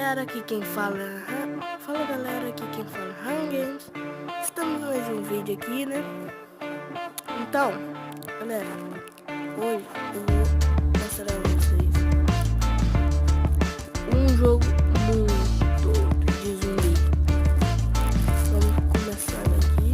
galera, aqui quem fala galera, aqui quem fala Games. Estamos em mais um vídeo aqui, né? Então, galera, hoje eu vou mostrar a vocês um jogo muito de zumbi. Vamos começar aqui.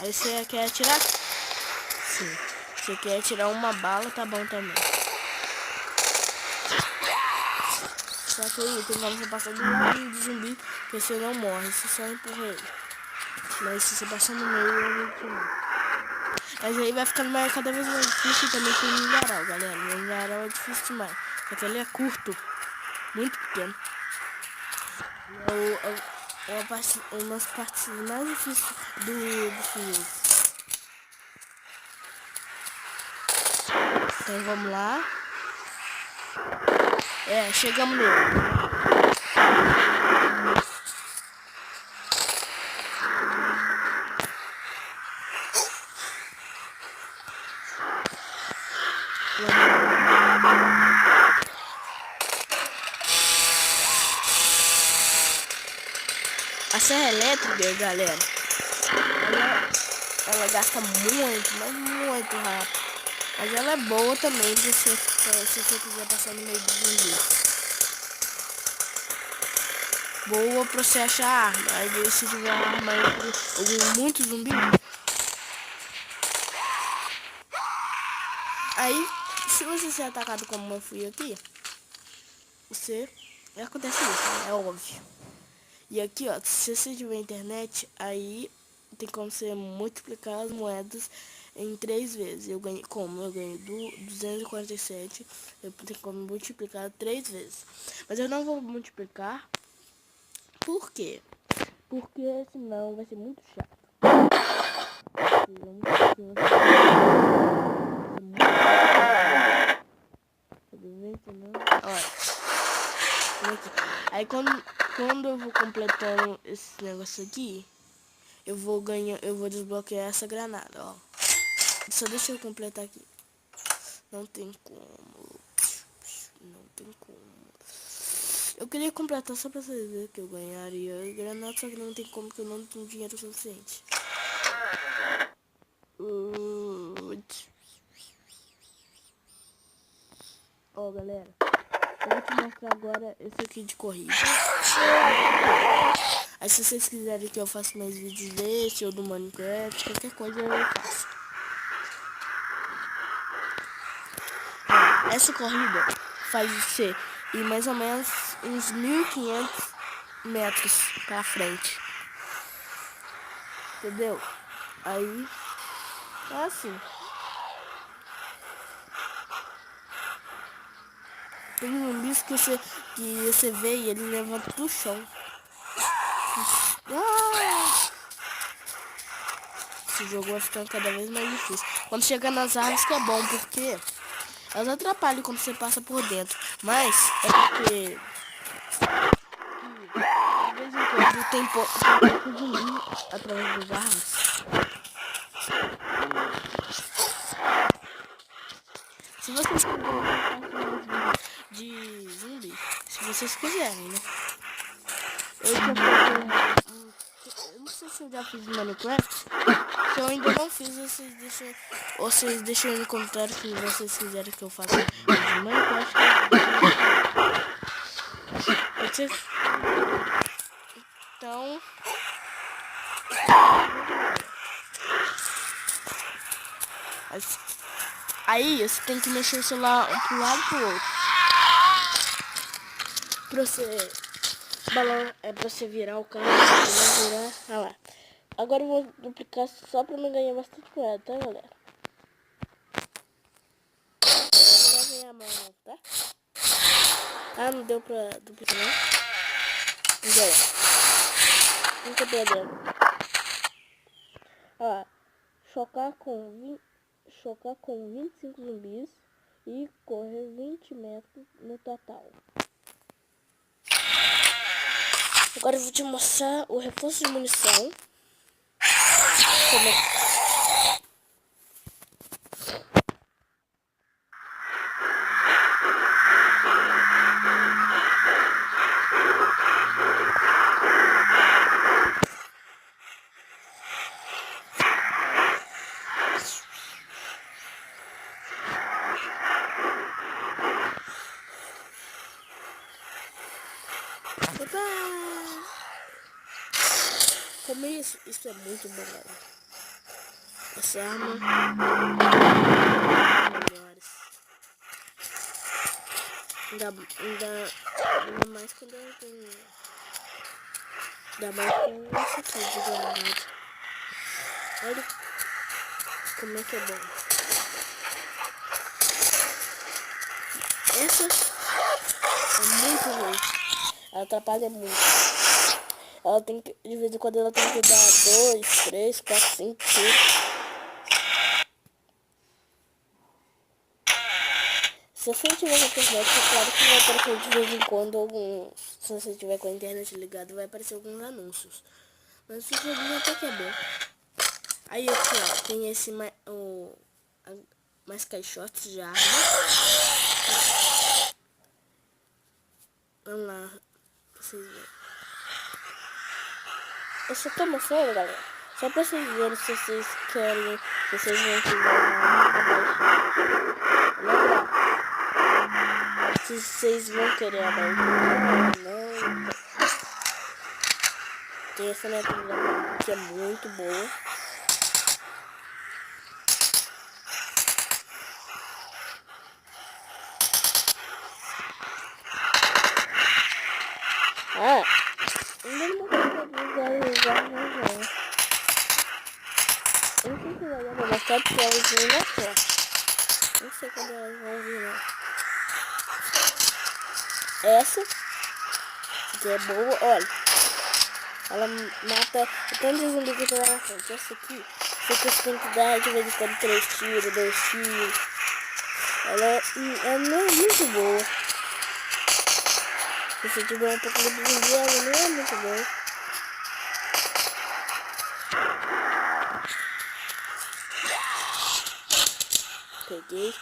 Aí você quer atirar? Sim. Você quer atirar uma bala, tá bom também. Só que aí tem como você passar do lado do zumbi, que você não morre, você só empurra ele. Mas se você passar no meio, ele te mata. Mas aí vai ficando cada vez mais difícil e também tem milharal, galera. Milharal é difícil demais. Porque ele é curto, muito pequeno. É uma das partes mais difíceis do filme. Então vamos lá. Chegamos nele. A serra elétrica, galera, ela gasta muito, mas muito rápido. Mas ela é boa também se você quiser passar no meio do zumbi. Boa pra você achar arma. Aí se tiver arma muito zumbi. Aí, se você ser atacado como eu fui aqui, acontece isso, né? É óbvio. E aqui, ó, se você tiver internet, aí tem como você multiplicar as moedas em 3 vezes. Eu ganhei do 247, eu tenho como multiplicar 3 vezes. Mas eu não vou multiplicar. Por quê? Porque senão vai ser muito chato. Aí quando eu vou completando esse negócio aqui, eu vou desbloquear essa granada, ó. Só deixa eu completar aqui. Não tem como. Não tem como. Eu queria completar só pra vocês verem que eu ganharia a granada, só que não tem como, porque eu não tenho dinheiro suficiente. Ó, galera, eu vou te mostrar agora esse aqui de corrida. Aí se vocês quiserem que eu faça mais vídeos desse ou do Minecraft, qualquer coisa eu faço. Essa corrida faz você ir mais ou menos uns 1.500 metros pra frente. Entendeu? Aí é assim. Tem zumbis que você vê e ele levanta do chão. Esse jogo vai ficando cada vez mais difícil. Quando chega nas árvores que é bom, porque elas atrapalham quando você passa por dentro. Mas é porque de vez em quando tem pouco zumbi através das árvores. Se vocês quiserem, eu faço mais vídeos de zumbi. Se vocês quiserem, né? Eu não sei se eu já fiz Minecraft. Se eu ainda não fiz, vocês deixam aí no comentário se vocês quiserem que eu faça de Minecraft. Então, aí você tem que mexer o celular pro lado e pro outro. Pra você balão é pra você virar o carro, você vai virar. Ah lá. Agora eu vou duplicar só pra me ganhar bastante moeda, tá, galera? Não vai ganhar mais não, tá? Ah, não deu pra duplicar não? Não deu. Nunca perdendo. Ó, chocar com 25 zumbis e correr 20 metros no total. Agora eu vou te mostrar o reforço de munição. Como é. Como isso é muito bom, galera. Essa arma é melhores. Ainda mais quando eu tenho. Ainda mais com essa aqui de granada. Olha como é que é bom. Essa é muito ruim. Ela atrapalha muito. Ela tem que, de vez em quando ela tem que dar 2, 3, 4, 5, 6. Se você tiver com a internet, é claro que vai aparecer de vez em quando se você tiver com a internet ligada, vai aparecer alguns anúncios. Mas o joguinho até que é bom. Aí aqui, ó, tem esse mais caixotes de arma. Vamos lá, pra vocês verem. Eu só tô mostrando, galera, só pra vocês verem se vocês querem, se vocês não quiserem. Se vocês vão querer abaixo. Não. Tem essa minha trilha que é muito boa. Ainda não vou visualizar, não. Eu não sei se vai dar pra mostrar porque elas vêm na tela. Não sei quando elas vão vir, não. Essa que é boa, olha. Ela mata o tanto de zumbi que tá lá na frente. Essa aqui, você tem que dar de vez em quando 3 tiros, 2 tiros. Ela não é muito boa. Se você tiver um pouco de zumbi, ela não é muito boa. Peguei.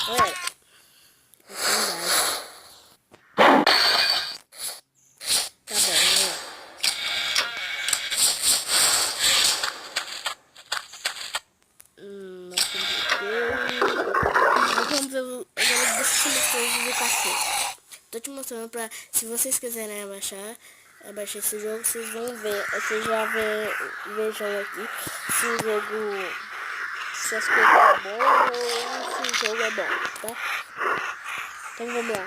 Olha. Tá bom, né? Não acreditei. Vamos ver agora deixa eu te mostrar o vídeo do cachorro. Tô te mostrando mostrando pra... Se vocês quiserem abaixar esse jogo, vocês vão ver. Vocês vejam aqui se o jogo... Se as coisas é bom ou se o jogo é bom, tá? Então vamos lá.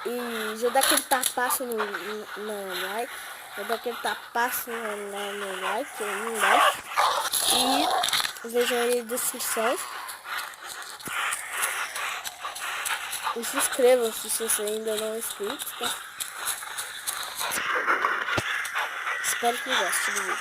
E já dá aquele tapaço no like. Já dá aquele tapaço no like embaixo. E vejam aí a descrição. E se inscrevam se você ainda não é inscrito, tá? Espero que gostem do vídeo.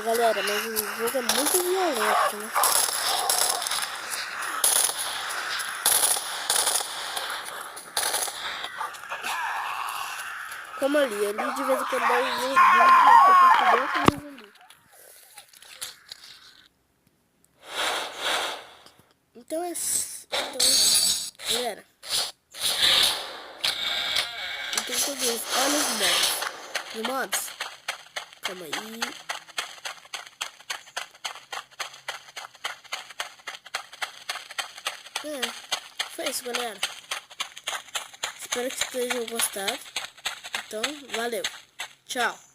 Galera, mas o jogo é muito violento, né? Como ali de vez em quando dá um zumbi. Então, galera. Então tudo isso. Olha os mods. Os mods. Calma aí. Foi isso, galera. Espero que tenham gostado. Então, valeu. Tchau.